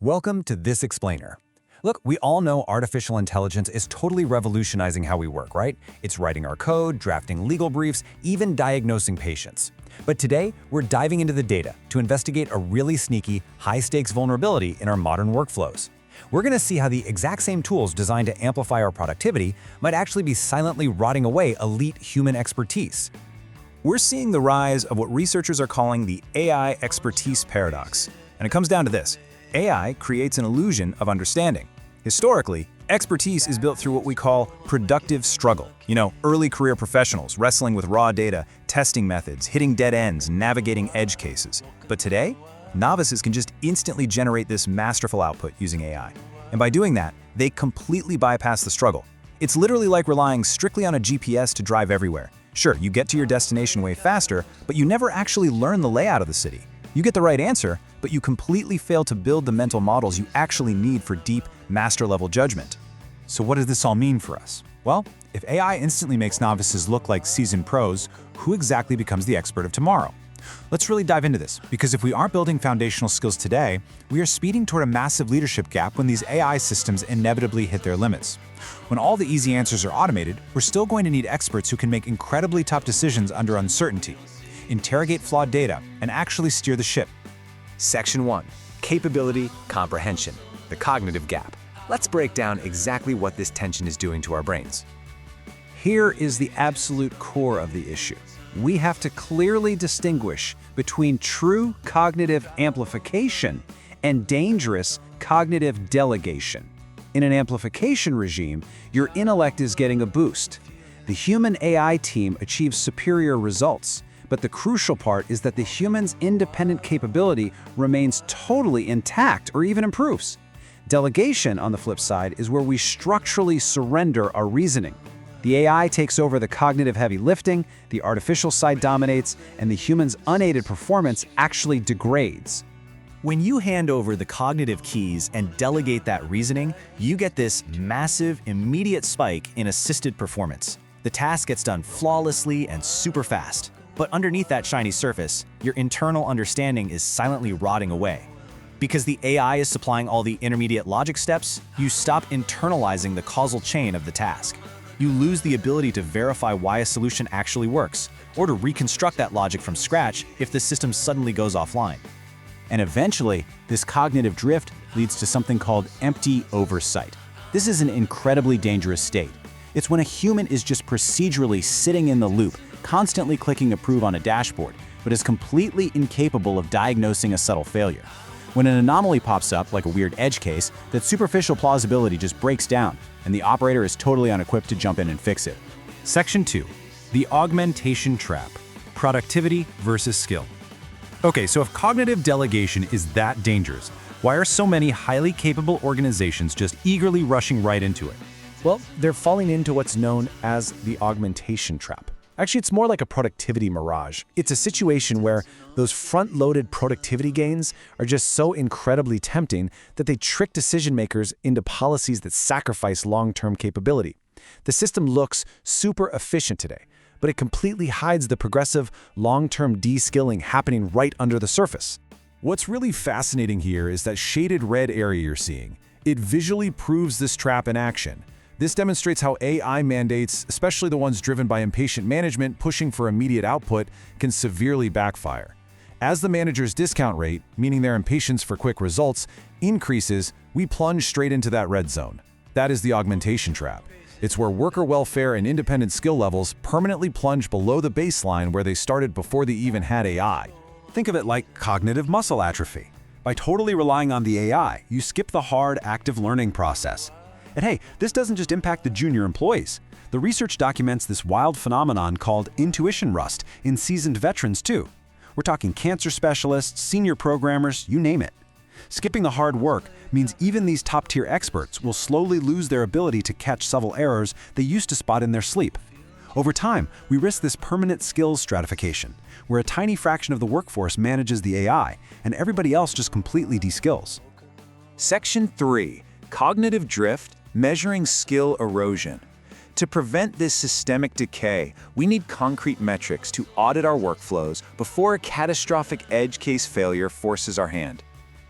Welcome to This Explainer. Look, we all know artificial intelligence is totally revolutionizing how we work, right? It's writing our code, drafting legal briefs, even diagnosing patients. But today, we're diving into the data to investigate a really sneaky, high-stakes vulnerability in our modern workflows. We're going to see how the exact same tools designed to amplify our productivity might actually be silently rotting away elite human expertise. We're seeing the rise of what researchers are calling the AI expertise paradox. And it comes down to this. AI creates an illusion of understanding. Historically, expertise is built through what we call productive struggle. Early career professionals wrestling with raw data, testing methods, hitting dead ends, navigating edge cases. But today, novices can just instantly generate this masterful output using AI. And by doing that, they completely bypass the struggle. It's literally like relying strictly on a GPS to drive everywhere. Sure, you get to your destination way faster, but you never actually learn the layout of the city. You get the right answer, but you completely fail to build the mental models you actually need for deep, master-level judgment. So what does this all mean for us? Well, if AI instantly makes novices look like seasoned pros, who exactly becomes the expert of tomorrow? Let's really dive into this, because if we aren't building foundational skills today, we are speeding toward a massive leadership gap when these AI systems inevitably hit their limits. When all the easy answers are automated, we're still going to need experts who can make incredibly tough decisions under uncertainty, interrogate flawed data, and actually steer the ship. Section 1. Capability Comprehension, the cognitive gap. Let's break down exactly what this tension is doing to our brains. Here is the absolute core of the issue. We have to clearly distinguish between true cognitive amplification and dangerous cognitive delegation. In an amplification regime, your intellect is getting a boost. The human AI team achieves superior results, but the crucial part is that the human's independent capability remains totally intact or even improves. Delegation, on the flip side, is where we structurally surrender our reasoning. The AI takes over the cognitive heavy lifting, the artificial side dominates, and the human's unaided performance actually degrades. When you hand over the cognitive keys and delegate that reasoning, you get this massive, immediate spike in assisted performance. The task gets done flawlessly and super fast. But underneath that shiny surface, your internal understanding is silently rotting away. Because the AI is supplying all the intermediate logic steps, you stop internalizing the causal chain of the task. You lose the ability to verify why a solution actually works, or to reconstruct that logic from scratch if the system suddenly goes offline. And eventually, this cognitive drift leads to something called empty oversight. This is an incredibly dangerous state. It's when a human is just procedurally sitting in the loop, constantly clicking approve on a dashboard, but is completely incapable of diagnosing a subtle failure. When an anomaly pops up, like a weird edge case, that superficial plausibility just breaks down, and the operator is totally unequipped to jump in and fix it. Section 2. The Augmentation Trap. Productivity versus skill. Okay, so if cognitive delegation is that dangerous, why are so many highly capable organizations just eagerly rushing right into it? Well, they're falling into what's known as the augmentation trap. Actually, it's more like a productivity mirage. It's a situation where those front-loaded productivity gains are just so incredibly tempting that they trick decision makers into policies that sacrifice long-term capability. The system looks super efficient today, but it completely hides the progressive, long-term de-skilling happening right under the surface. What's really fascinating here is that shaded red area you're seeing. It visually proves this trap in action. This demonstrates how AI mandates, especially the ones driven by impatient management pushing for immediate output, can severely backfire. As the manager's discount rate, meaning their impatience for quick results, increases, we plunge straight into that red zone. That is the augmentation trap. It's where worker welfare and independent skill levels permanently plunge below the baseline where they started before they even had AI. Think of it like cognitive muscle atrophy. By totally relying on the AI, you skip the hard, active learning process. And hey, this doesn't just impact the junior employees. The research documents this wild phenomenon called intuition rust in seasoned veterans too. We're talking cancer specialists, senior programmers, you name it. Skipping the hard work means even these top-tier experts will slowly lose their ability to catch subtle errors they used to spot in their sleep. Over time, we risk this permanent skills stratification, where a tiny fraction of the workforce manages the AI, and everybody else just completely de-skills. Section 3. Cognitive drift, measuring skill erosion. To prevent this systemic decay, we need concrete metrics to audit our workflows before a catastrophic edge case failure forces our hand.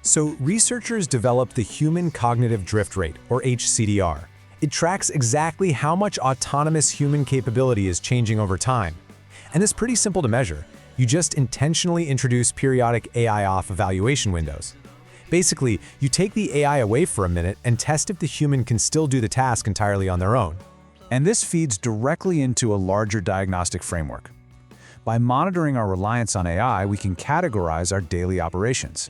So researchers developed the Human Cognitive Drift Rate, or HCDR. It tracks exactly how much autonomous human capability is changing over time. And it's pretty simple to measure. You just intentionally introduce periodic AI off evaluation windows. Basically, you take the AI away for a minute and test if the human can still do the task entirely on their own. And this feeds directly into a larger diagnostic framework. By monitoring our reliance on AI, we can categorize our daily operations.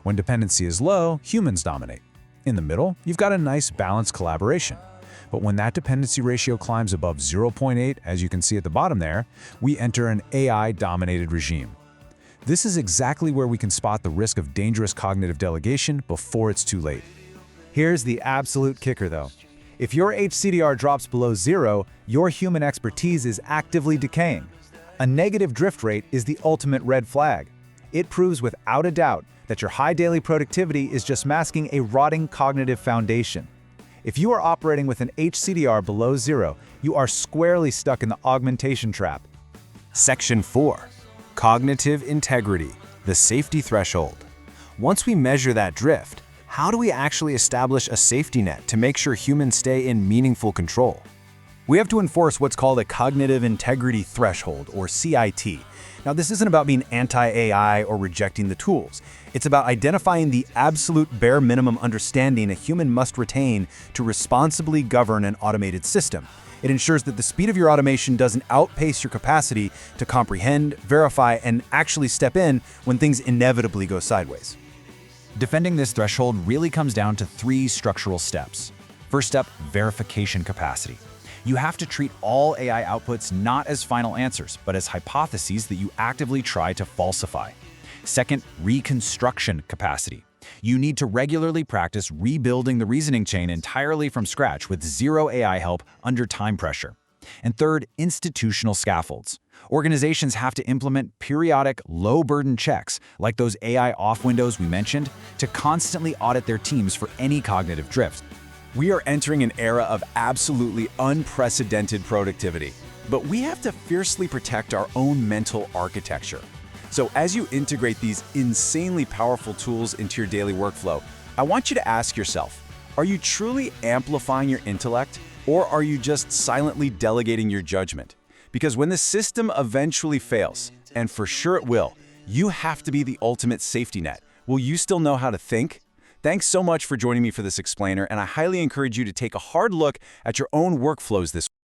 When dependency is low, humans dominate. In the middle, you've got a nice balanced collaboration. But when that dependency ratio climbs above 0.8, as you can see at the bottom there, we enter an AI-dominated regime. This is exactly where we can spot the risk of dangerous cognitive delegation before it's too late. Here's the absolute kicker though. If your HCDR drops below 0, your human expertise is actively decaying. A negative drift rate is the ultimate red flag. It proves without a doubt that your high daily productivity is just masking a rotting cognitive foundation. If you are operating with an HCDR below 0, you are squarely stuck in the augmentation trap. Section 4. Cognitive integrity, the safety threshold. Once we measure that drift, how do we actually establish a safety net to make sure humans stay in meaningful control? We have to enforce what's called a cognitive integrity threshold, or CIT. Now, this isn't about being anti-AI or rejecting the tools. It's about identifying the absolute bare minimum understanding a human must retain to responsibly govern an automated system. It ensures that the speed of your automation doesn't outpace your capacity to comprehend, verify, and actually step in when things inevitably go sideways. Defending this threshold really comes down to 3 structural steps. First up, verification capacity. You have to treat all AI outputs not as final answers, but as hypotheses that you actively try to falsify. Second, reconstruction capacity. You need to regularly practice rebuilding the reasoning chain entirely from scratch with zero AI help under time pressure. And third, institutional scaffolds. Organizations have to implement periodic, low-burden checks, like those AI off windows we mentioned, to constantly audit their teams for any cognitive drift. We are entering an era of absolutely unprecedented productivity, but we have to fiercely protect our own mental architecture. So as you integrate these insanely powerful tools into your daily workflow, I want you to ask yourself, are you truly amplifying your intellect, or are you just silently delegating your judgment? Because when the system eventually fails, and for sure it will, you have to be the ultimate safety net. Will you still know how to think? Thanks so much for joining me for this explainer, and I highly encourage you to take a hard look at your own workflows this week.